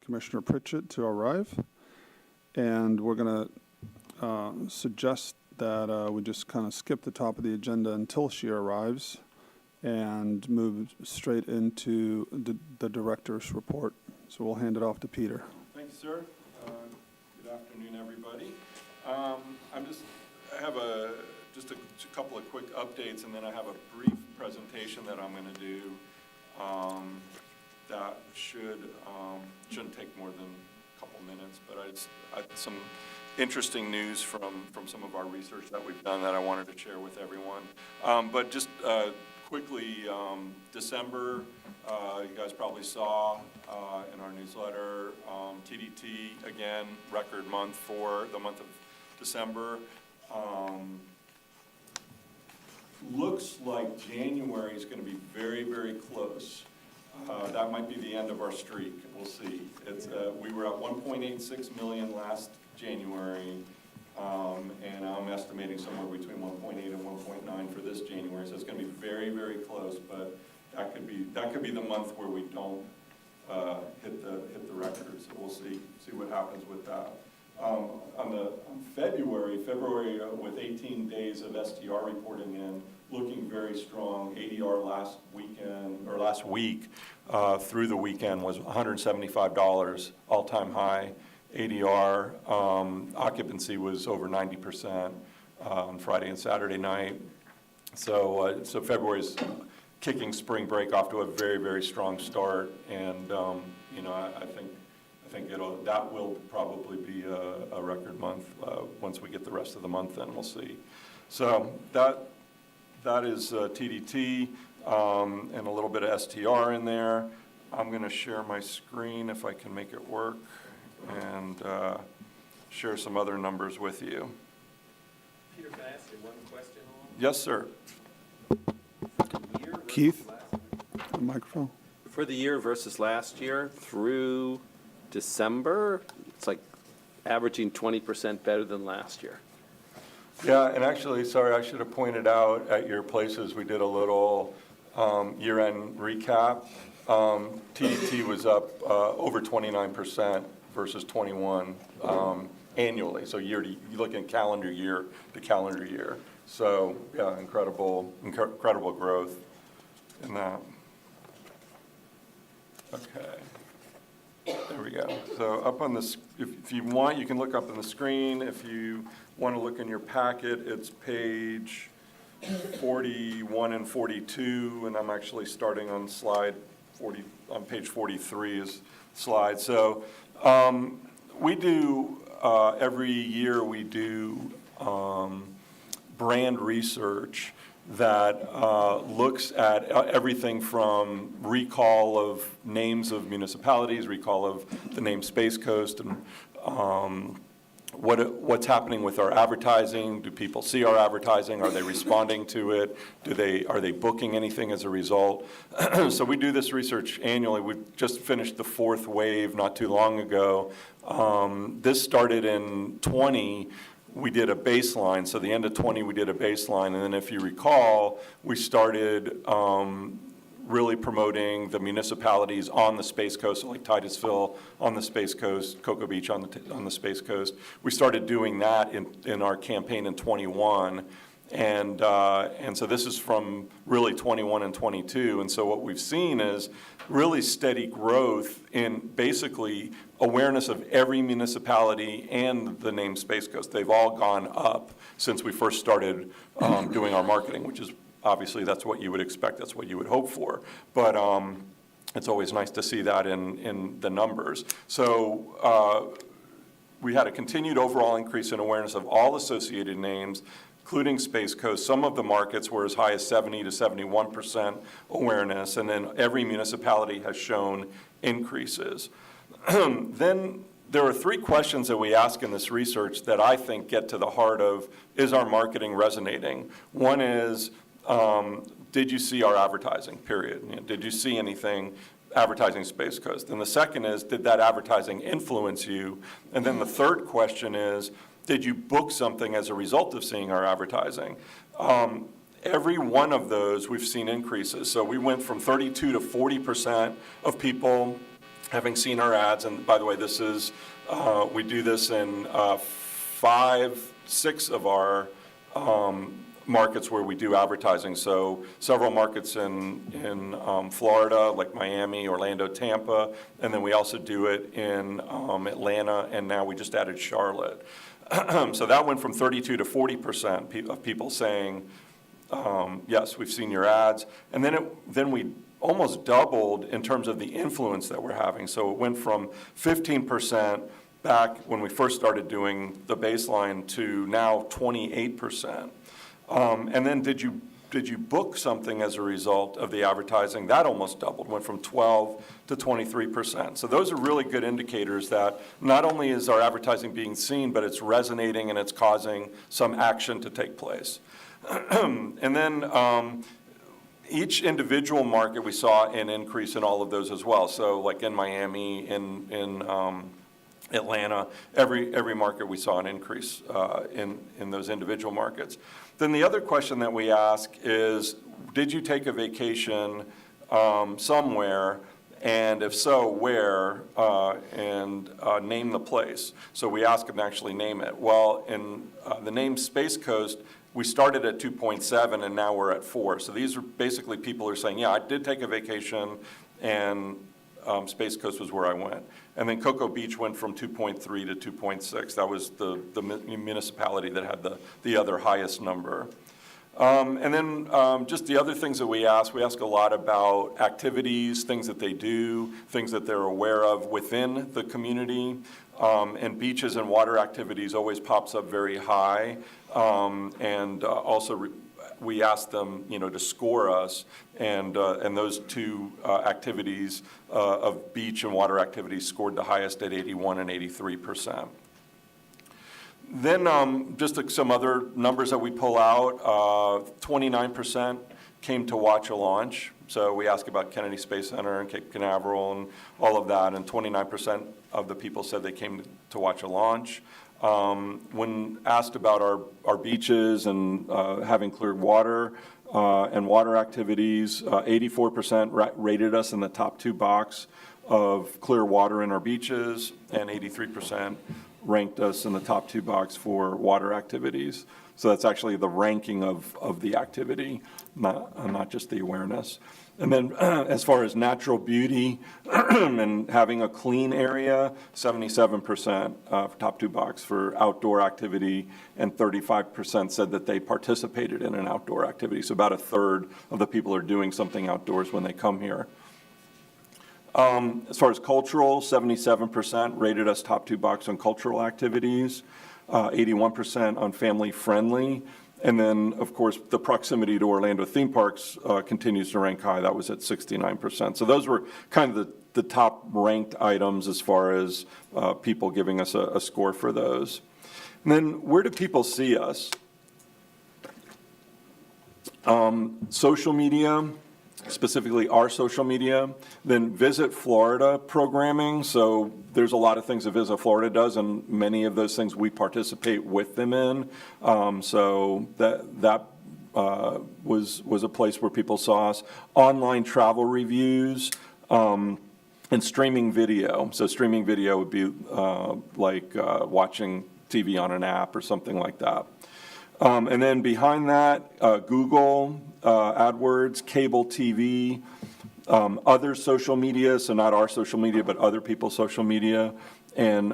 Commissioner Pritchett to arrive. And we're going to suggest that we just kind of skip the top of the agenda until she arrives and move straight into the director's report. So we'll hand it off to Peter. Thank you, sir. Good afternoon, everybody. I have just a couple of quick updates, and then I have a brief presentation that I'm going to do that shouldn't take more than a couple minutes, but I some interesting news from some of our research that we've done that I wanted to share with everyone. But just quickly, December, you guys probably saw in our newsletter, TDT, again, record month for the month of December. Looks like January is going to be very, very close. That might be the end of our streak. We'll see. We were at 1.86 million last January, and I'm estimating somewhere between 1.8 and 1.9 for this January. So it's going to be very, very close. But that could be the month where we don't hit the record. So we'll see what happens with that. On February with 18 days of STR reporting in, looking very strong. ADR last week through the weekend was $175, all-time high. ADR occupancy was over 90% on Friday and Saturday night. So February's kicking spring break off to a very, very strong start, and I think that will probably be a record month once we get the rest of the month in. We'll see. So that is TDT and a little bit of STR in there. I'm going to share my screen if I can make it work and share some other numbers with you. Peter, can I ask you one question? Yes, sir. Keith, the microphone. For the year versus last year through December, it's like averaging 20% better than last year. Yeah, and actually, sorry, I should have pointed out at your places, we did a little year-end recap. TDT was up over 29% versus 21 annually. So you look at calendar year to calendar year. So yeah, incredible growth in that. Okay. There we go. So up on this, if you want, you can look up on the screen. If you want to look in your packet, it's page 41 and 42, and I'm actually starting on slide 40, on page 43 is slide. So we do, every year we do brand research that looks at everything from recall of names of municipalities, recall of the name Space Coast, and what's happening with our advertising. Do people see our advertising? Are they responding to it? Are they booking anything as a result? So we do this research annually. We just finished the fourth wave not too long ago. This started in 20. We did a baseline. So the end of 20, we did a baseline. And then if you recall, we started really promoting the municipalities on the Space Coast, like Titusville on the Space Coast, Cocoa Beach on the Space Coast. We started doing that in our campaign in 21. And so this is from really 21 and 22. And so what we've seen is really steady growth in basically awareness of every municipality and the name Space Coast. They've all gone up since we first started doing our marketing, which is obviously that's what you would expect, that's what you would hope for. But it's always nice to see that in the numbers. So we had a continued overall increase in awareness of all associated names, including Space Coast. Some of the markets were as high as 70 to 71% awareness, and then every municipality has shown increases. Then there are three questions that we ask in this research that I think get to the heart of, is our marketing resonating? One is, did you see our advertising, period? Did you see anything advertising Space Coast? And the second is, did that advertising influence you? And then the third question is, did you book something as a result of seeing our advertising? Every one of those we've seen increases. So we went from 32 to 40% of people having seen our ads, and by the way, this is, we do this in 6 of our markets where we do advertising. So several markets in Florida, like Miami, Orlando, Tampa, and then we also do it in Atlanta, and now we just added Charlotte. So that went from 32 to 40% of people saying, yes, we've seen your ads. And then we almost doubled in terms of the influence that we're having. So it went from 15% back when we first started doing the baseline to now 28%. And then did you book something as a result of the advertising? That almost doubled, went from 12 to 23%. So those are really good indicators that not only is our advertising being seen, but it's resonating and it's causing some action to take place. And then each individual market, we saw an increase in all of those as well. So like in Miami, in Atlanta, every market we saw an increase in those individual markets. Then the other question that we ask is, did you take a vacation somewhere? And if so, where? And name the place. So we ask them to actually name it. Well, in the name Space Coast, we started at 2.7 and now we're at 4. So these are basically people who are saying, yeah, I did take a vacation and Space Coast was where I went. And then Cocoa Beach went from 2.3 to 2.6. That was the municipality that had the other highest number. And then just the other things that we ask a lot about activities, things that they do, things that they're aware of within the community. And beaches and water activities always pops up very high. And also we ask them, to score us, and those two activities of beach and water activities scored the highest at 81 and 83%. Then just some other numbers that we pull out, 29% came to watch a launch. So we ask about Kennedy Space Center and Cape Canaveral and all of that, and 29% of the people said they came to watch a launch. When asked about our beaches and having clear water and water activities, 84% rated us in the top 2 box of clear water in our beaches, and 83% ranked us in the top 2 box for water activities. So that's actually the ranking of the activity, not just the awareness. And then as far as natural beauty and having a clean area, 77% top 2 box for outdoor activity, and 35% said that they participated in an outdoor activity. So about a third of the people are doing something outdoors when they come here. As far as cultural, 77% rated us top 2 box on cultural activities, 81% on family friendly. And then, of course, the proximity to Orlando theme parks continues to rank high. That was at 69%. So those were kind of the top ranked items as far as people giving us a score for those. And then where do people see us? Social media, specifically our social media, then Visit Florida programming. So there's a lot of things that Visit Florida does, and many of those things we participate with them in. So that was a place where people saw us. Online travel reviews, and streaming video. So streaming video would be like watching TV on an app or something like that. And then behind that, Google, AdWords, cable TV, other social media, so not our social media, but other people's social media, and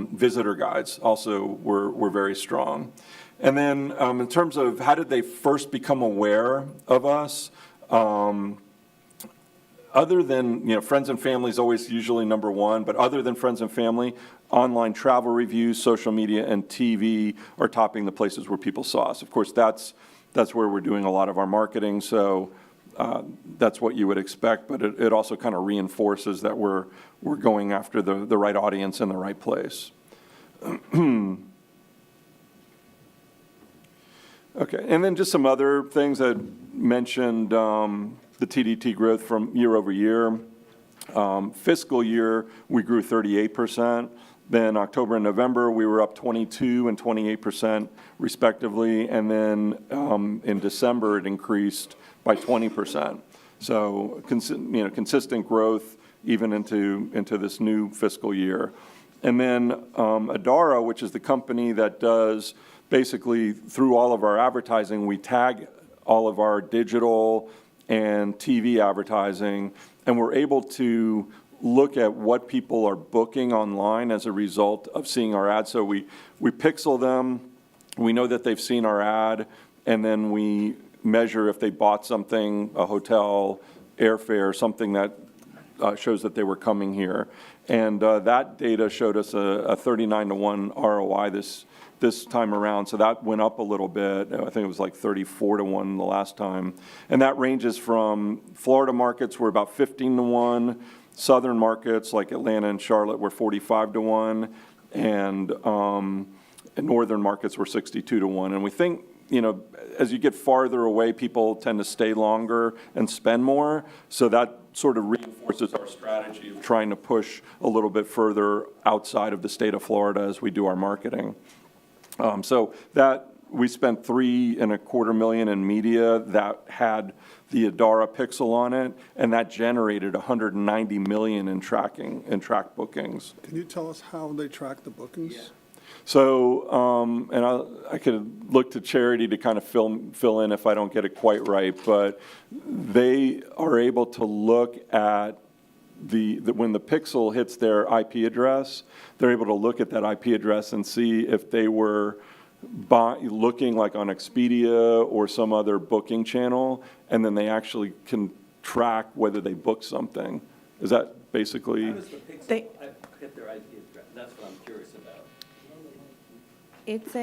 visitor guides also were very strong. And then in terms of how did they first become aware of us, other than, friends and family is always usually number one, but other than friends and family, online travel reviews, social media, and TV are topping the places where people saw us. Of course, that's where we're doing a lot of our marketing, so that's what you would expect, but it also kind of reinforces that we're going after the right audience in the right place. Okay, and then just some other things I mentioned, the TDT growth from year over year. Fiscal year, we grew 38%. Then October and November, we were up 22 and 28% respectively. And then in December, it increased by 20%. So consistent growth, even into this new fiscal year. And then Adara, which is the company that does basically through all of our advertising, we tag all of our digital and TV advertising, and we're able to look at what people are booking online as a result of seeing our ad. So we pixel them, we know that they've seen our ad, and then we measure if they bought something, a hotel, airfare, something that shows that they were coming here. And that data showed us a 39-to-1 ROI this time around, so that went up a little bit. I think it was like 34-to-1 the last time. And that ranges from Florida markets were about 15-to-1, southern markets like Atlanta and Charlotte were 45-to-1, and northern markets were 62-to-1. And we think, you know, as you get farther away, people tend to stay longer and spend more, so that sort of reinforces our strategy of trying to push a little bit further outside of the state of Florida as we do our marketing. So that, we spent $3.25 million in media that had the Adara pixel on it, and that generated $190 million in track bookings. Can you tell us how they track the bookings? So, and I could look to Charity to kind of fill in if I don't get it quite right, but they are able to look at when the pixel hits their IP address, they're able to look at that IP address and see if they were looking like on Expedia or some other booking channel, and then they actually can track whether they booked something. Is that basically? How does the Pixel hit their IP address? That's what I'm curious about. It's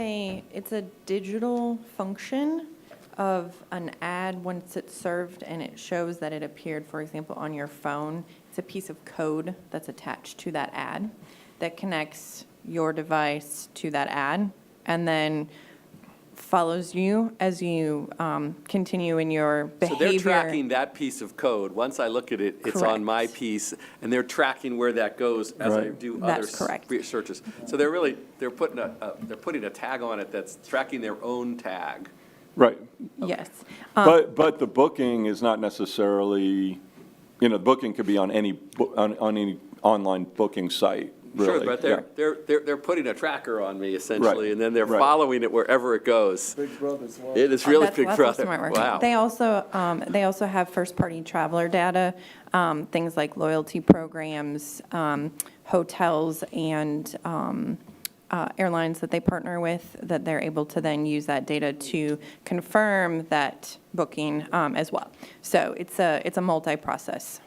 a digital function of an ad once it's served, and it shows that it appeared, for example, on your phone. It's a piece of code that's attached to that ad that connects your device to that ad, and then follows you as you continue in your So behavior. they're tracking that piece of code. Once I look at it, it's on my Correct. piece, and they're tracking where that goes as I Right. do other That's correct. searches. So they're putting a tag on it that's tracking their own tag. Right. Yes. But the booking is not necessarily, you know, the booking could be on any online booking site, really. Sure, but Yeah. they're putting a tracker on me essentially, Right, and then they're right. following it wherever it goes. Big Brother's watching. It is really That's Big lots of Brother. smart work. Wow. They also have first-party traveler data, things like loyalty programs, hotels, and airlines that they partner with, that they're able to then use that data to confirm that booking as well. So it's a multi-process.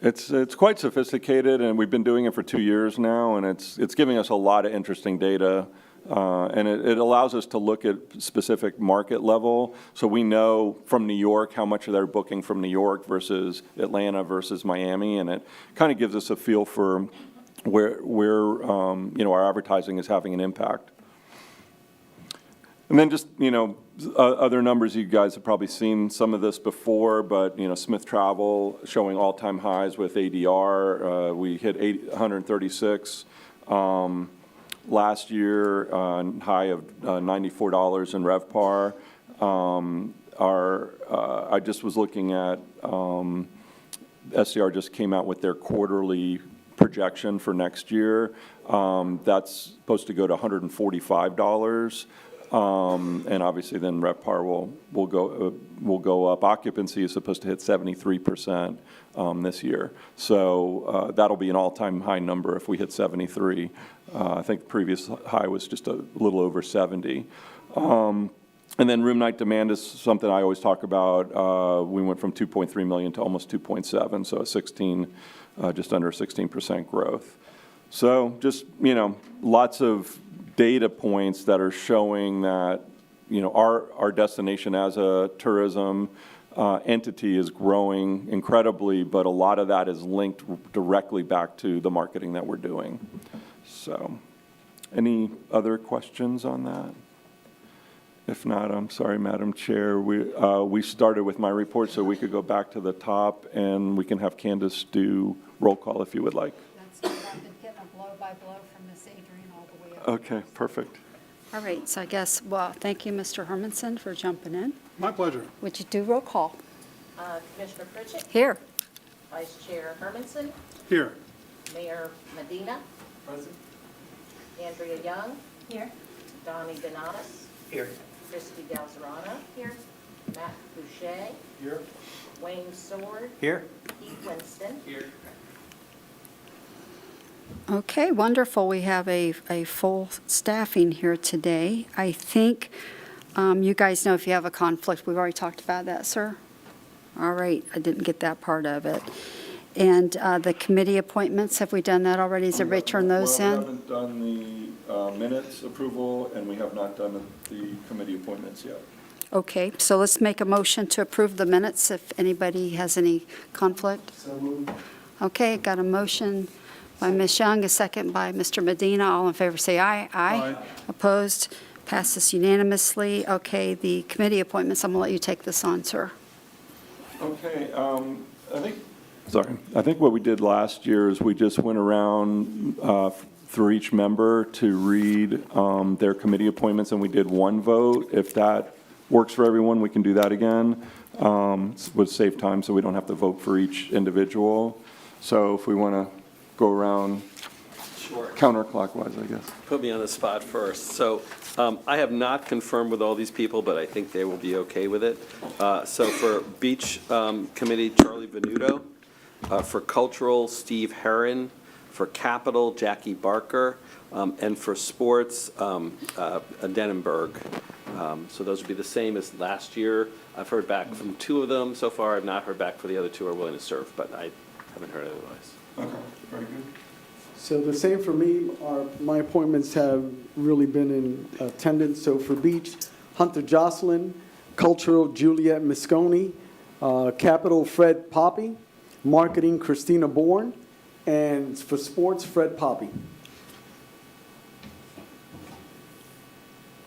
It's quite sophisticated, and we've been doing it for 2 years now, and it's giving us a lot of interesting data. And it allows us to look at specific market level. So we know from New York how much they're booking from New York versus Atlanta versus Miami, and it kind of gives us a feel for where you know, our advertising is having an impact. And then just, you know, other numbers, you guys have probably seen some of this before, but, you know, Smith Travel showing all-time highs with ADR. We hit 136 last year, high of $94 in RevPAR. I just was looking at, SCR just came out with their quarterly projection for next year. That's supposed to go to $145. And obviously then RevPAR will go up. Occupancy is supposed to hit 73% this year. So that'll be an all-time high number if we hit 73. I think the previous high was just a little over 70. And then room night demand is something I always talk about. We went from 2.3 million to almost 2.7, so just under 16% growth. So just, you know, lots of data points that are showing that, you know, our destination as a tourism entity is growing incredibly, but a lot of that is linked directly back to the marketing that we're doing. So, any other questions on that? If not, I'm sorry, Madam Chair. We started with my report, so we could go back to the top, and we can have Candace do roll call if you would like. That's good. I've been getting a blow-by-blow from Miss Adrian all the way up. Okay, perfect. All right, so I guess, well, thank you, Mr. Hermanson, for jumping in. My pleasure. Would you do roll call? Commissioner Pritchett? Here. Vice Chair Hermanson, Here. Mayor Medina. Present. Andrea Young. Here. Donnie Donatus. Here. Christy Galzarano. Here. Matt Boucher. Here. Wayne Sword. Here. Pete Winston. Here. Okay, wonderful. We have a full staffing here today. I think you guys know if you have a conflict. We've already talked about that, sir. All right, I didn't get that part of it. And the committee appointments, have we done that already? Has everybody turned those Well, we in? haven't done the minutes approval, and we have not done the committee appointments yet. Okay, so let's make a motion to approve the minutes if anybody has any conflict. So moved. Okay, got a motion by Ms. Young, a second by Mr. Medina. All in favor, say aye. Aye. Opposed? Passes unanimously. Okay, the committee appointments, I'm going to let you take this on, sir. Okay, I think what we did last year is we just went around through each member to read their committee appointments, and we did one vote. If that works for everyone, we can do that again. Would save time, so we don't have to vote for each individual. So if we want to go around Sure. counterclockwise, I guess. Put me on the spot first. So I have not confirmed with all these people, but I think they will be okay with it. So for Beach Committee, Charlie Venuto. For Cultural, Steve Herron. For Capital, Jackie Barker. And for Sports, Denenberg. So those would be the same as last year. I've heard back from 2 of them so far. I've not heard back for the other 2 who are willing to serve, but I haven't heard otherwise. Okay, very good. So the same for me. My appointments have really been in attendance. So for Beach, Hunter Jocelyn, Cultural, Juliet Mosconi, Capital, Fred Poppy, Marketing, Christina Bourne, and for Sports, Fred Poppy.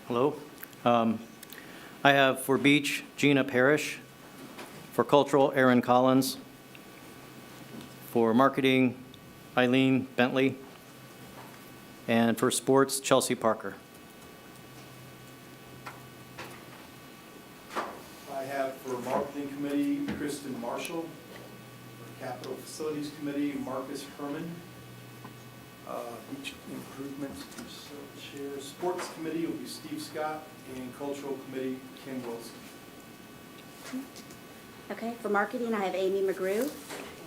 Hello. I have for Beach, Gina Parrish. For Cultural, Aaron Collins. For Marketing, Eileen Bentley. And for Sports, Chelsea Parker. I have for Marketing Committee, Kristen Marshall. For Capital Facilities Committee, Marcus Herman. Beach Improvements, Chair. Sports Committee will be Steve Scott, and Cultural Committee, Kim Wilson. Okay, for Marketing, I have Amy McGrew.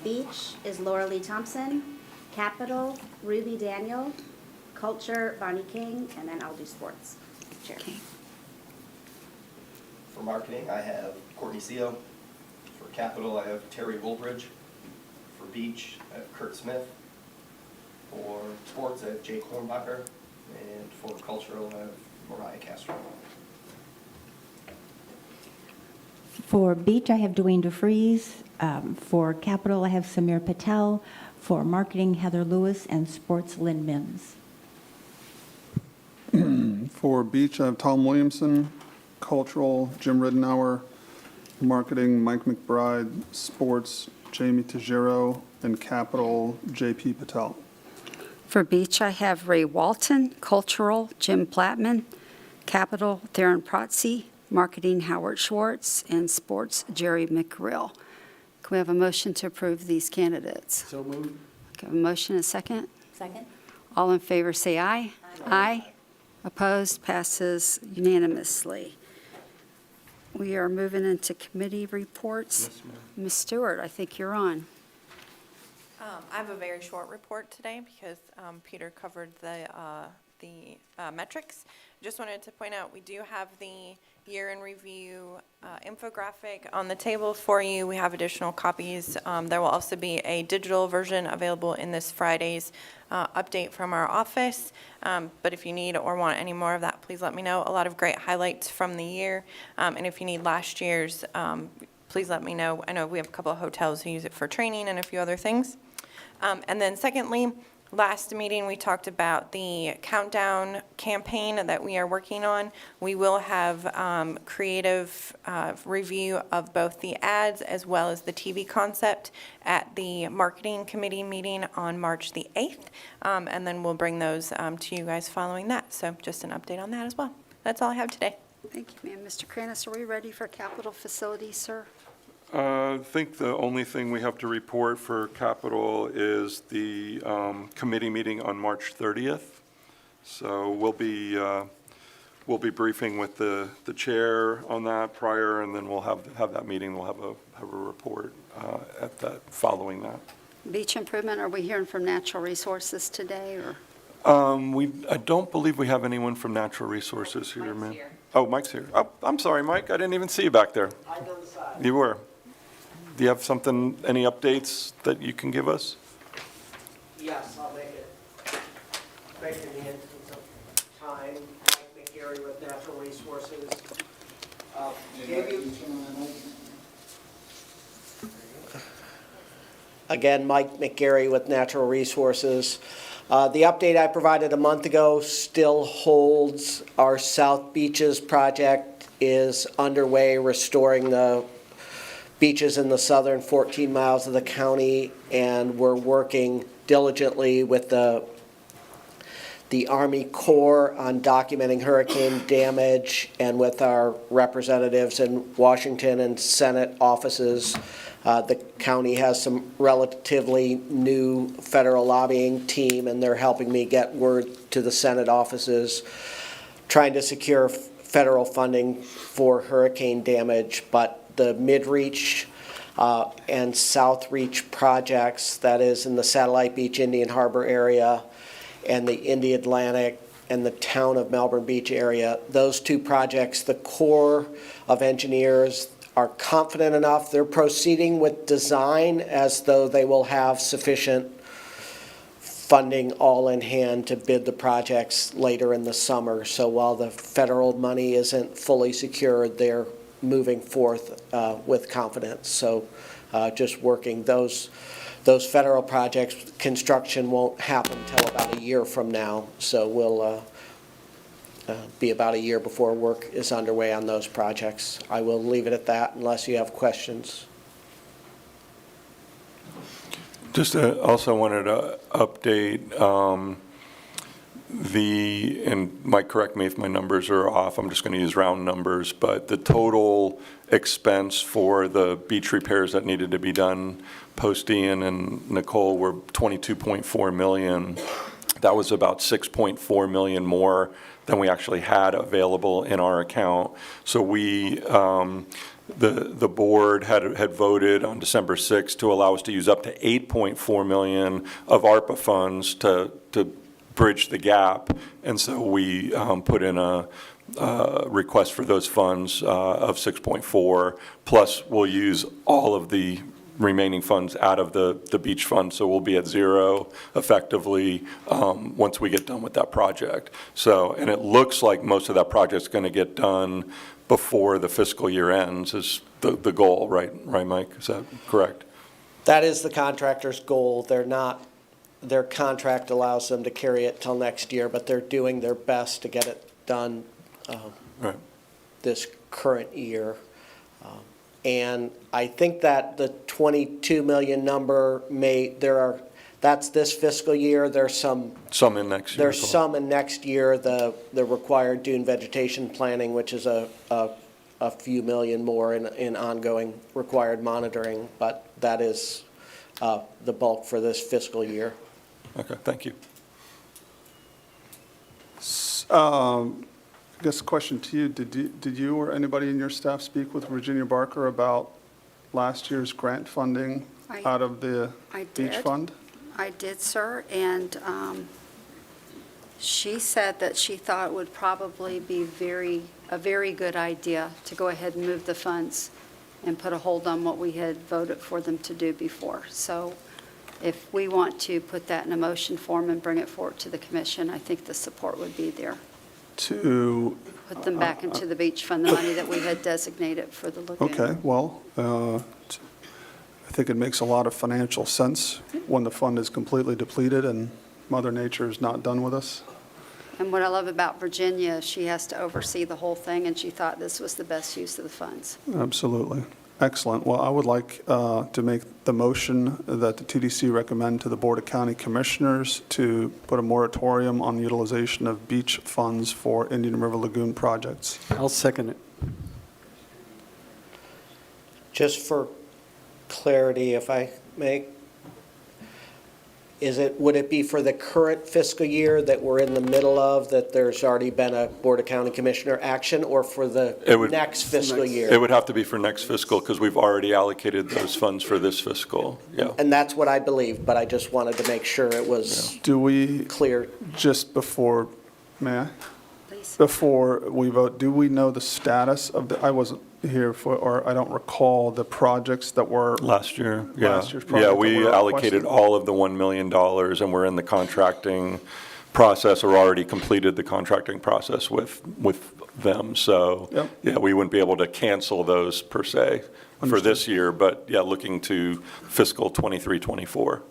Beach is Laura Lee Thompson. Capital, Ruby Daniel. Culture, Bonnie King, and then I'll do Sports. Chair. Okay. For Marketing, I have Courtney Seo. For Capital, I have Terry Woolbridge. For Beach, I have Kurt Smith. For Sports, I have Jake Hornbacher. And for Cultural, I have Mariah Castro. For Beach, I have Dwayne DeFries. For Capital, I have Samir Patel. For Marketing, Heather Lewis, and Sports, Lynn Mims. For Beach, I have Tom Williamson. Cultural, Jim Ridenour. Marketing, Mike McBride. Sports, Jamie Tajero. And Capital, JP Patel. For Beach, I have Ray Walton. Cultural, Jim Plattman. Capital, Theron Protze. Marketing, Howard Schwartz. And Sports, Jerry McRill. Can we have a motion to approve these candidates? So moved. Okay, a motion and a second. Second. All in favor, say aye. Aye. Opposed, passes unanimously. We are moving into committee reports. Yes, ma'am. Ms. Stewart, I think you're on. I have a very short report today because Peter covered the metrics. Just wanted to point out, we do have the year in review infographic on the table for you. We have additional copies. There will also be a digital version available in this Friday's update from our office. But if you need or want any more of that, please let me know. A lot of great highlights from the year. And if you need last year's, please let me know. I know we have a couple of hotels who use it for training and a few other things. And then secondly, last meeting, we talked about the countdown campaign that we are working on. We will have creative review of both the ads as well as the TV concept at the marketing committee meeting on March the 8th. And then we'll bring those to you guys following that. So just an update on that as well. That's all I have today. Thank you, ma'am. Mr. Kranis, are we ready for capital facilities, sir? I think the only thing we have to report for capital is the committee meeting on March 30th. So we'll be briefing with the chair on that prior, and then we'll have that meeting. We'll have a report at that, following that. Beach improvement, are we hearing from Natural Resources today, or? I don't believe we have anyone from Natural Resources here, man. Oh, Mike's here. Oh, I'm sorry, Mike, I didn't even see you back there. I'm on the side. You were. Do you have something, any updates that you can give us? Yes, I'll make it in the instance of time. Mike McGarry with Natural Resources. Again, Mike McGarry with Natural Resources. The update I provided a month ago still holds. Our South Beaches project is underway, restoring the beaches in the southern 14 miles of the county, and we're working diligently with the Army Corps on documenting hurricane damage, and with our representatives in Washington and Senate offices. The county has some relatively new federal lobbying team, and they're helping me get word to the Senate offices, trying to secure federal funding for hurricane damage. But the Mid-Reach and South Reach projects, that is in the Satellite Beach, Indian Harbor area, and the Indy Atlantic and the town of Melbourne Beach area, those two projects, the Corps of Engineers are confident enough. They're proceeding with design as though they will have sufficient funding all in hand to bid the projects later in the summer. So while the federal money isn't fully secured, they're moving forth with confidence. So just working those federal projects, construction won't happen until about a year from now. So we'll be about a year before work is underway on those projects. I will leave it at that unless you have questions. Just also wanted to update and Mike, correct me if my numbers are off, I'm just going to use round numbers, but the total expense for the beach repairs that needed to be done post-Ian and Nicole were $22.4 million. That was about $6.4 million more than we actually had available in our account. So we, the board had voted on December 6th to allow us to use up to $8.4 million of ARPA funds to bridge the gap. And so we put in a request for those funds of 6.4, plus we'll use all of the remaining funds out of the beach fund, so we'll be at zero effectively once we get done with that project. So, and it looks like most of that project's going to get done before the fiscal year ends is the goal, right, Mike? Is that correct? That is the contractor's goal. Their contract allows them to carry it till next year, but they're doing their best to get it done Right. this current year. And I think that the 22 million number that's this fiscal year. There's some in next year. There's some in next year, the required dune vegetation planning, which is a few million more in ongoing required monitoring, but that is the bulk for this fiscal year. Okay, thank you. I guess question to you, did you or anybody in your staff speak with Virginia Barker about last year's grant funding out of the beach fund? I did, sir, and she said that she thought it would probably be a very good idea to go ahead and move the funds and put a hold on what we had voted for them to do before. So if we want to put that in a motion form and bring it forward to the commission, I think the support would be there. To Put them back into the beach fund, the money that we had designated for the lagoon. Okay, well, I think it makes a lot of financial sense when the fund is completely depleted and Mother Nature is not done with us. And what I love about Virginia, she has to oversee the whole thing, and she thought this was the best use of the funds. Absolutely. Excellent. Well, I would like to make the motion that the TDC recommend to the Board of County Commissioners to put a moratorium on the utilization of beach funds for Indian River Lagoon projects. I'll second it. Just for clarity, if I may. Would it be for the current fiscal year that we're in the middle of, that there's already been a Board of County Commissioner action, or for the next fiscal year? It would have to be for next fiscal, because we've already allocated those funds for this fiscal, yeah. And that's what I believe, but I just wanted to make sure it was Do we, clear. just before, may I? Please. Before we vote, do we know the status of the, I wasn't here for, or I don't recall the projects that were, Last year, yeah. Last year's project Yeah, that we we're allocated requesting. all of the $1 million, and we're in the contracting process, or already completed the contracting process with them. So, Yep. yeah, we wouldn't be able to cancel those per se for Understood. this year, but yeah, looking to fiscal 23, 24.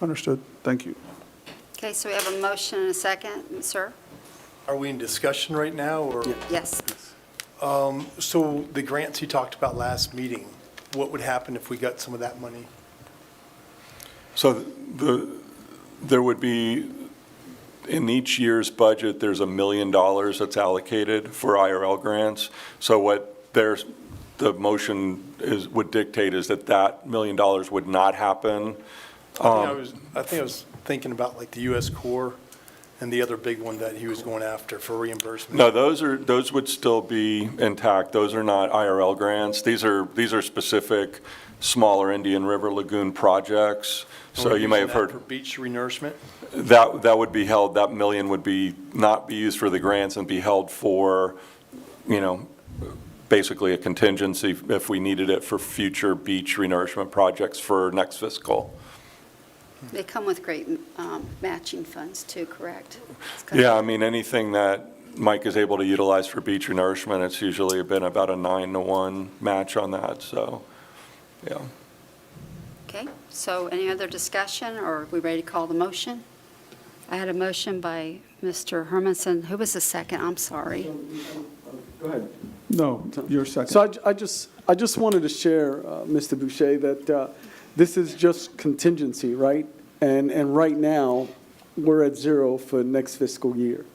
understood, thank you. Okay, so we have a motion and a second, sir? Are we in discussion right now, or? Yes. So the grants you talked about last meeting, what would happen if we got some of that money? So there would be, in each year's budget, there's $1 million that's allocated for IRL grants. So what the motion would dictate is that $1 million would not happen. I think I was thinking about like the U.S. Corps and the other big one that he was going after for reimbursement. No, those would still be intact. Those are not IRL grants. These are specific smaller Indian River Lagoon projects. So We're you may have using that heard. For beach renourishment? That would be held, that $1 million would not be used for the grants and be held for, basically a contingency if we needed it for future beach renourishment projects for next fiscal. They come with great matching funds too, correct? Yeah, I mean, anything that Mike is able to utilize for beach renourishment, it's usually been about a 9-to-1 match on that, so, yeah. Okay, so any other discussion, or are we ready to call the motion? I had a motion by Mr. Hermanson. Who was the second? I'm sorry. Go ahead. No, you're second. So I just wanted to share, Mr. Boucher, that this is just contingency, right? And right now, we're at zero for next fiscal year.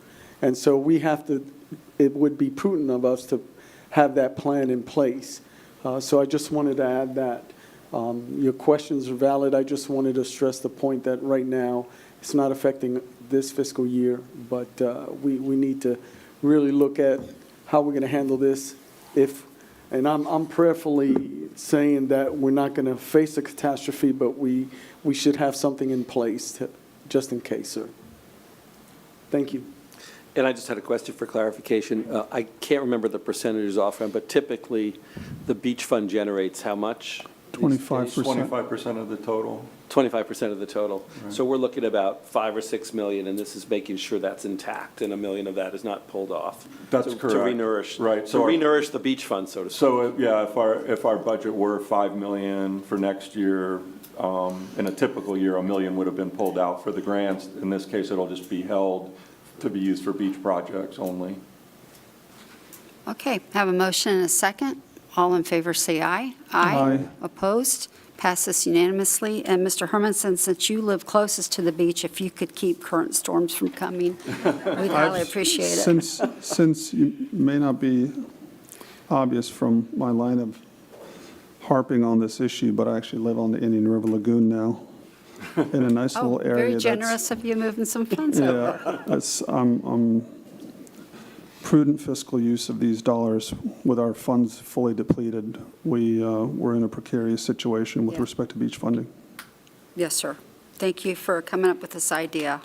And so we have to, it would be prudent of us to have that plan in place. So I just wanted to add that. Your questions are valid. I just wanted to stress the point that right now, it's not affecting this fiscal year, but we need to really look at how we're going to handle this and I'm prayerfully saying that we're not going to face a catastrophe, but we should have something in place just in case, sir. Thank you. And I just had a question for clarification. I can't remember the percentages offhand, but typically, the beach fund generates how much? 25%. 25% of the total. 25% of the total. So we're looking at about 5 or 6 million, and this is making sure that's intact, and $1 million of that is not pulled off. That's To correct. renourish. Right, To so our- renourish the beach fund, so to speak. So, yeah, if our budget were $5 million for next year, in a typical year, $1 million would have been pulled out for the grants. In this case, it'll just be held to be used for beach projects only. Okay, have a motion and a second. All in favor, say aye. Aye. Opposed? Passes unanimously. And Mr. Hermanson, since you live closest to the beach, if you could keep current storms from coming, we'd highly appreciate it. Since you may not be obvious from my line of harping on this issue, but I actually live on the Indian River Lagoon now, in a nice Oh, little area. very that's- generous of you moving some funds over. Yeah, that's, prudent fiscal use of these dollars with our funds fully depleted. We're in a precarious situation with Yeah. respect to beach funding. Yes, sir. Thank you for coming up with this idea.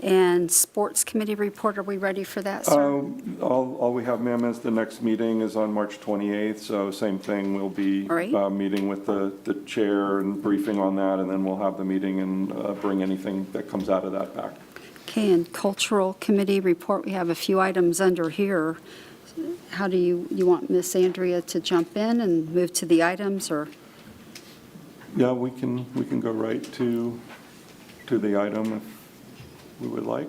And Sports Committee report, are we ready for that, sir? All we have, ma'am, is the next meeting is on March 28th, so same thing, we'll be All right. meeting with the chair and briefing on that, and then we'll have the meeting and bring anything that comes out of that back. Okay, and Cultural Committee report, we have a few items under here. How do you want Miss Andrea to jump in and move to the items, or? Yeah, we can go right to the item if we would like,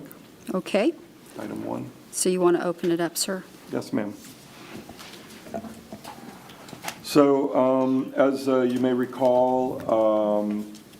Okay, item 1. so you want to open it up, sir? Yes, ma'am. So, as you may recall,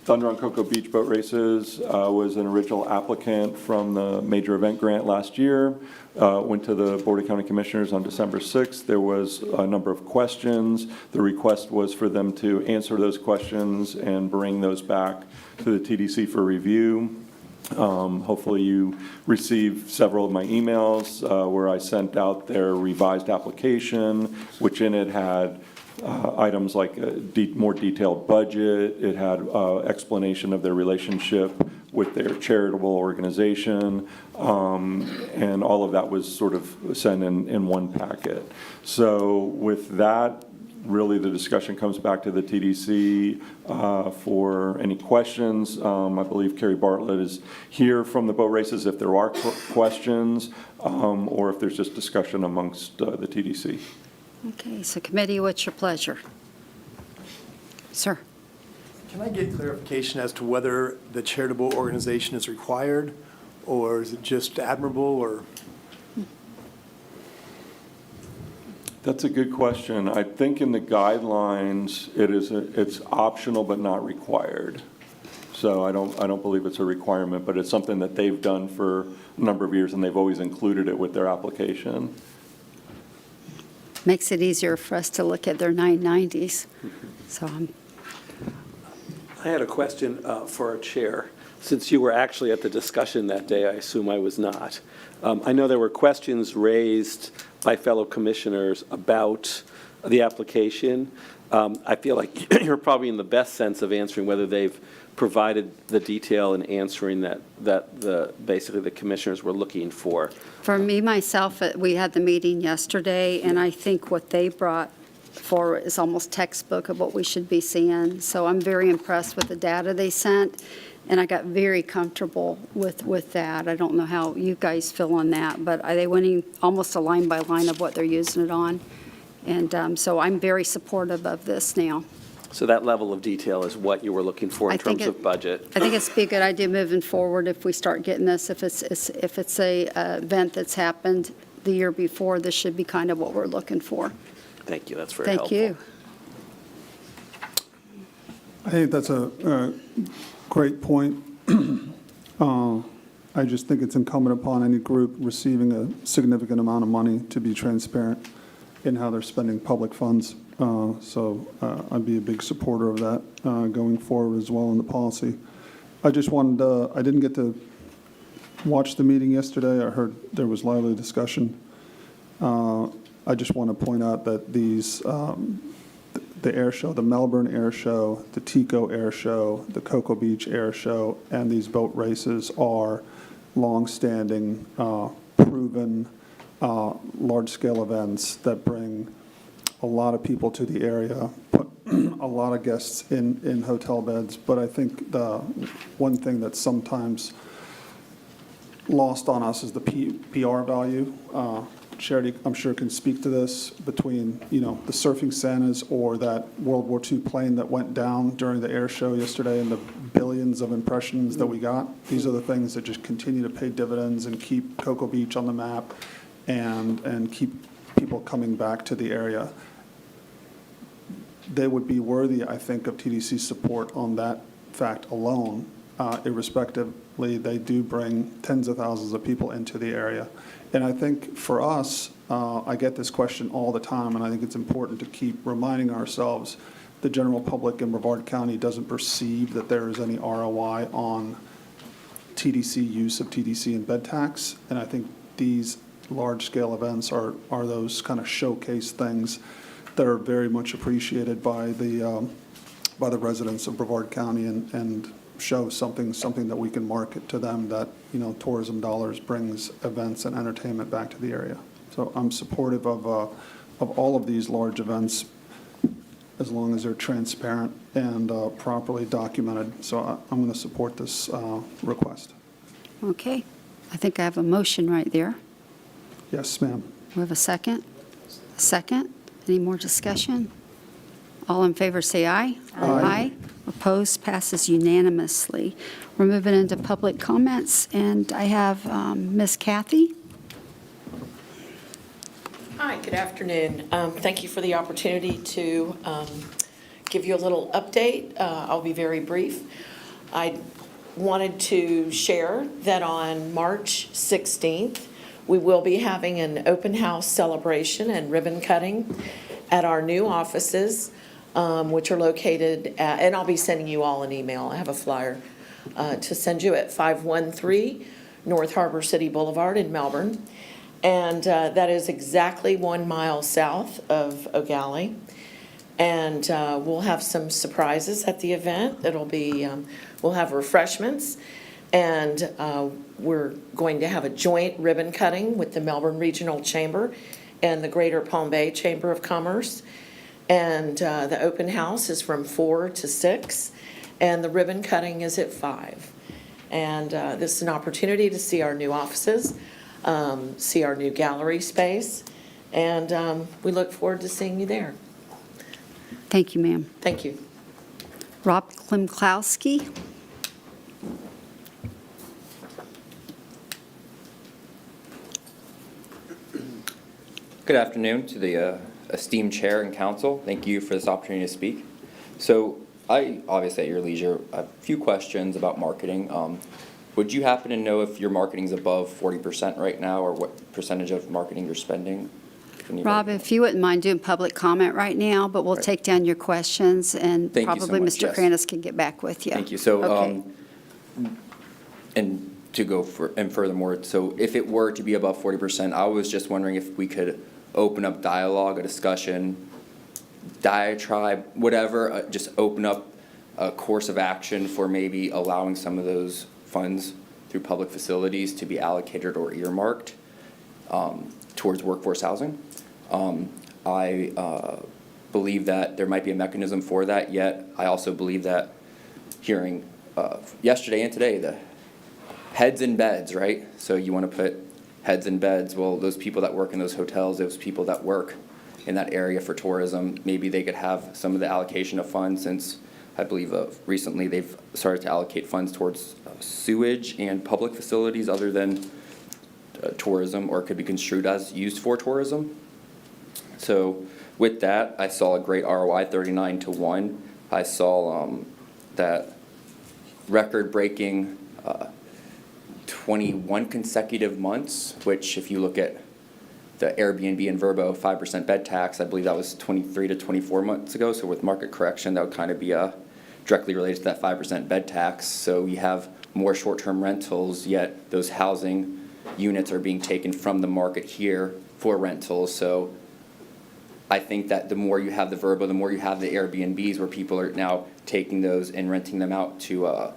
Thunder on Cocoa Beach Boat Races was an original applicant from the major event grant last year. Went to the Board of County Commissioners on December 6th. There was a number of questions. The request was for them to answer those questions and bring those back to the TDC for review. Hopefully you received several of my emails where I sent out their revised application, which in it had items like a more detailed budget. It had explanation of their relationship with their charitable organization, and all of that was sort of sent in one packet. So with that, really the discussion comes back to the TDC for any questions. I believe Carrie Bartlett is here from the boat races if there are questions, or if there's just discussion amongst the TDC. Okay, so committee, what's your pleasure? Sir? Can I get clarification as to whether the charitable organization is required, or is it just admirable, or? That's a good question. I think in the guidelines, it's optional but not required. So I don't believe it's a requirement, but it's something that they've done for a number of years, and they've always included it with their application. Makes it easier for us to look at their 990s. So I had a question for our chair. Since you were actually at the discussion that day, I assume I was not. I know there were questions raised by fellow commissioners about the application. I feel like you're probably in the best sense of answering whether they've provided the detail in answering that basically the commissioners were looking for. for me, myself, we had the meeting yesterday, and I think what they brought forward is almost textbook of what we should be seeing. So I'm very impressed with the data they sent, and I got very comfortable with that. I don't know how you guys feel on that, but they went in almost a line by line of what they're using it on. And so I'm very supportive of this now. So that level of detail is what you were looking for in I think terms of budget? I think it's be a good idea moving forward if we start getting this. If it's a event that's happened the year before, this should be kind of what we're looking for. Thank you, that's very helpful. Thank you. I think that's a great point. I just think it's incumbent upon any group receiving a significant amount of money to be transparent in how they're spending public funds. So I'd be a big supporter of that going forward as well in the policy. I just wanted I didn't get to watch the meeting yesterday. I heard there was lively discussion. I just want to point out that these, the air show, the Melbourne Air Show, the Tico Air Show, the Cocoa Beach Air Show, and these boat races are long-standing, proven, large-scale events that bring a lot of people to the area, put a lot of guests in hotel beds. But I think the one thing that's sometimes lost on us is the PR value. Charity, I'm sure, can speak to this between, the surfing Santas or that World War II plane that went down during the air show yesterday and the billions of impressions that we got. These are the things that just continue to pay dividends and keep Cocoa Beach on the map and keep people coming back to the area. They would be worthy, I think, of TDC's support on that fact alone. Irrespectively, they do bring tens of thousands of people into the area. And I think for us, I get this question all the time, and I think it's important to keep reminding ourselves the general public in Brevard County doesn't perceive that there is any ROI on TDC use of TDC and bed tax. And I think these large-scale events are those kind of showcase things that are very much appreciated by the residents of Brevard County and show something that we can market to them that, tourism dollars brings events and entertainment back to the area. So I'm supportive of all of these large events as long as they're transparent and properly documented. So I'm going to support this request. Okay. I think I have a motion right there. Yes, ma'am. We have a second? A second? Any more discussion? All in favor, say aye. Aye. Opposed, passes unanimously. We're moving into public comments, and I have Ms. Kathy. Hi, good afternoon. Thank you for the opportunity to give you a little update. I'll be very brief. I wanted to share that on March 16th, we will be having an open house celebration and ribbon cutting at our new offices, which are located at, and I'll be sending you all an email. I have a flyer to send you at 513 North Harbor City Boulevard in Melbourne. And that is exactly 1 mile south of O'Galley. And we'll have some surprises at the event. It'll be, we'll have refreshments. And we're going to have a joint ribbon cutting with the Melbourne Regional Chamber and the Greater Palm Bay Chamber of Commerce. And the open house is from 4 to 6, and the ribbon cutting is at 5. And this is an opportunity to see our new offices, see our new gallery space, and we look forward to seeing you there. Thank you, ma'am. Thank you. Rob Klimkowski. Good afternoon to the esteemed chair and council. Thank you for this opportunity to speak. So I, obviously at your leisure, a few questions about marketing. Would you happen to know if your marketing's above 40% right now, or what percentage of marketing you're spending? Rob, if you wouldn't mind doing public comment right now, but we'll take down your questions, and Thank you so probably much, Mr. yes. Kranis can get back with you. Thank you. So, Okay. and to go and furthermore, so if it were to be above 40%, I was just wondering if we could open up dialogue, a discussion, diatribe, whatever, just open up a course of action for maybe allowing some of those funds through public facilities to be allocated or earmarked towards workforce housing. I believe that there might be a mechanism for that, yet I also believe that hearing yesterday and today, the heads in beds, right? So you want to put heads in beds. Well, those people that work in those hotels, those people that work in that area for tourism, maybe they could have some of the allocation of funds, since I believe recently they've started to allocate funds towards sewage and public facilities other than tourism, or it could be construed as used for tourism. So with that, I saw a great ROI, 39-1. I saw that record-breaking 21 consecutive months, which if you look at the Airbnb and Vrbo 5% bed tax, I believe that was 23 to 24 months ago. So with market correction, that would kind of be directly related to that 5% bed tax. So you have more short-term rentals, yet those housing units are being taken from the market here for rentals. So I think that the more you have the Vrbo, the more you have the Airbnbs, where people are now taking those and renting them out to,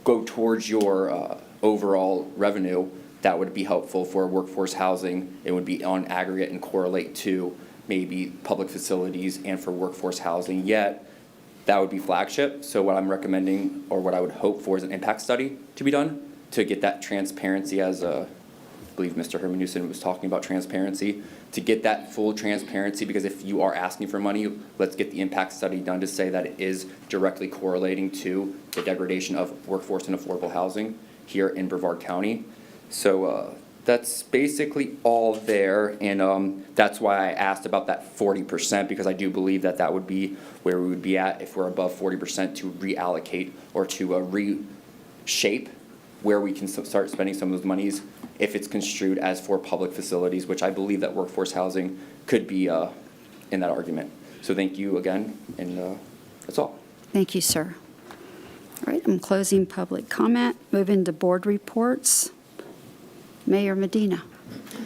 go towards your overall revenue. That would be helpful for workforce housing. It would be on aggregate and correlate to maybe public facilities and for workforce housing. Yet that would be flagship. So what I'm recommending, or what I would hope for, is an impact study to be done to get that transparency, as I believe Mr. Hermanuson was talking about transparency, to get that full transparency, because if you are asking for money, let's get the impact study done to say that it is directly correlating to the degradation of workforce and affordable housing here in Brevard County. So that's basically all there, and that's why I asked about that 40%, because I do believe that that would be where we would be at if we're above 40%, to reallocate or to reshape where we can start spending some of those monies if it's construed as for public facilities, which I believe that workforce housing could be in that argument. So thank you again, and that's all. Thank you, sir. All right, I'm closing public comment. Moving to board reports. Mayor Medina.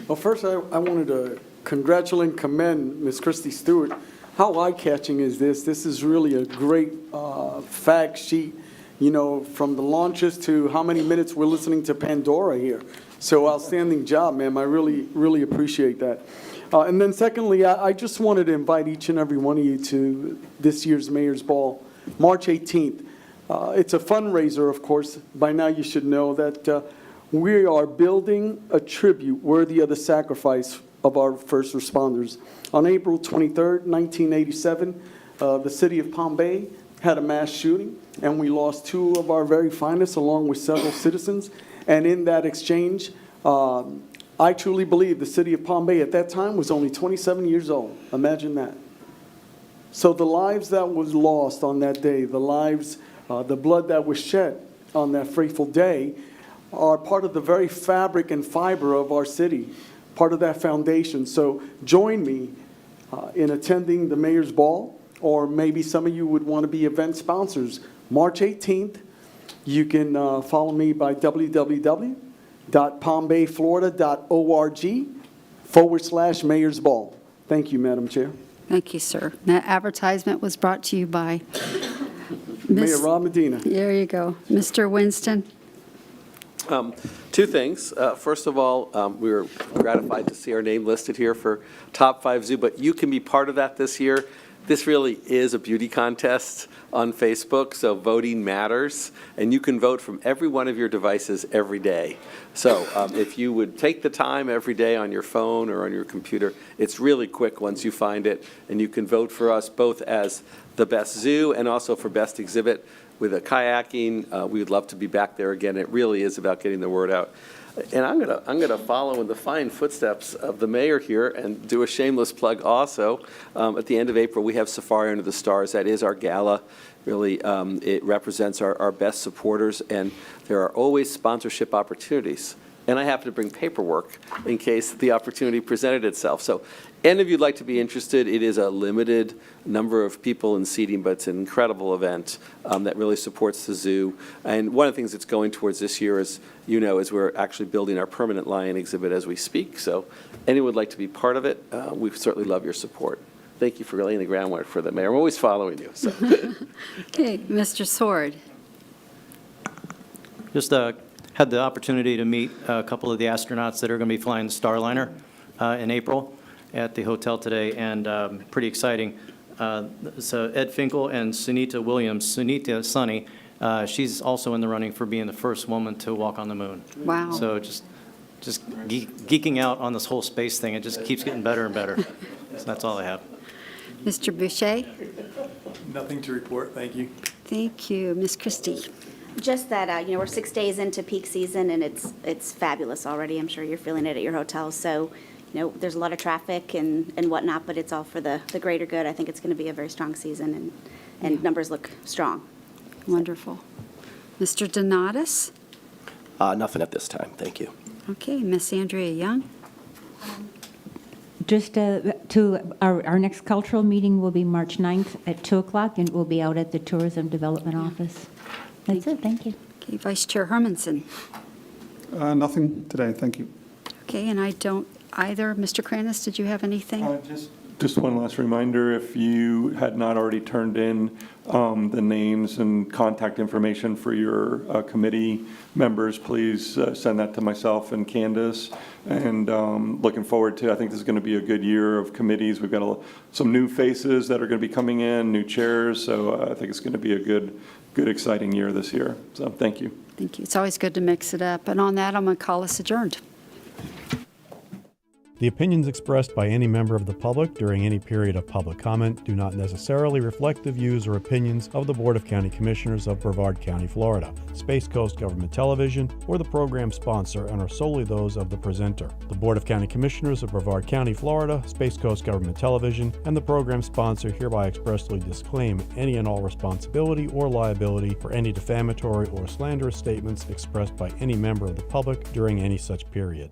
Well, first, I wanted to congratulate and commend Ms. Christy Stewart. How eye-catching is this? This is really a great fact sheet, from the launches to how many minutes we're listening to Pandora here. So outstanding job, ma'am. I really, really appreciate that. And then secondly, I just wanted to invite each and every one of you to this year's Mayor's Ball, March 18th. It's a fundraiser, of course. By now you should know that we are building a tribute worthy of the sacrifice of our first responders. On April 23rd, 1987, the city of Palm Bay had a mass shooting, and we lost two of our very finest along with several citizens. And in that exchange, I truly believe the city of Palm Bay at that time was only 27 years old. Imagine that. So the lives that was lost on that day, the lives the blood that was shed on that fateful day, are part of the very fabric and fiber of our city, part of that foundation. So join me in attending the Mayor's Ball, or maybe some of you would want to be event sponsors. March 18th, you can follow me by www.palmbayflorida.org/Mayor's Ball. Thank you, Madam Chair. Thank you, sir. That advertisement was brought to you by Mayor Ron Medina. There you go. Mr. Winston? Two things. First of all, we were gratified to see our name listed here for Top 5 Zoo, but you can be part of that this year. This really is a beauty contest on Facebook, so voting matters, and you can vote from every one of your devices every day. So if you would take the time every day on your phone or on your computer, it's really quick once you find it, and you can vote for us both as the best zoo and also for best exhibit. With a kayaking, we would love to be back there again. It really is about getting the word out. And I'm gonna follow in the fine footsteps of the mayor here and do a shameless plug also. At the end of April, we have Safari Under the Stars. That is our gala. Really, it represents our best supporters, and there are always sponsorship opportunities. And I happen to bring paperwork in case the opportunity presented itself. So any of you'd like to be interested, it is a limited number of people in seating, but it's an incredible event that really supports the zoo. And one of the things it's going towards this year is, is we're actually building our permanent lion exhibit as we speak. So anyone would like to be part of it, we certainly love your support. Thank you for laying the groundwork for the mayor. I'm always following you. So. Okay, Mr. Sword? Just had the opportunity to meet a couple of the astronauts that are going to be flying the Starliner in April at the hotel today, and pretty exciting. So Ed Finkel and Sunita Williams. Sunita Sunny, she's also in the running for being the first woman to walk on the moon. Wow. So just geeking out on this whole space thing. It just keeps getting better and better. So that's all I have. Mr. Boucher? Nothing to report, thank you. Thank you. Ms. Christie? Just that, we're 6 days into peak season, and it's fabulous already. I'm sure you're feeling it at your hotels. So, there's a lot of traffic and whatnot, but it's all for the greater good. I think it's going to be a very strong season, and numbers look strong. Wonderful. Mr. Donatus? Nothing at this time, thank you. Okay, Miss Andrea Young? Just our next cultural meeting will be March 9th at 2 o'clock, and we'll be out at the Tourism Development Office. That's it, thank you. Okay, Vice Chair Hermanson? Nothing today, thank you. Okay, and I don't either. Mr. Kranis, did you have anything? Just one last reminder, if you had not already turned in the names and contact information for your committee members, please send that to myself and Candace. And looking forward to, I think this is going to be a good year of committees. We've got some new faces that are going to be coming in, new chairs, so I think it's going to be a good, exciting year this year. So thank you. Thank you. It's always good to mix it up. And on that, I'm going to call us adjourned. The opinions expressed by any member of the public during any period of public comment do not necessarily reflect the views or opinions of the Board of County Commissioners of Brevard County, Florida, Space Coast Government Television, or the program sponsor, and are solely those of the presenter. The Board of County Commissioners of Brevard County, Florida, Space Coast Government Television, and the program sponsor hereby expressly disclaim any and all responsibility or liability for any defamatory or slanderous statements expressed by any member of the public during any such period.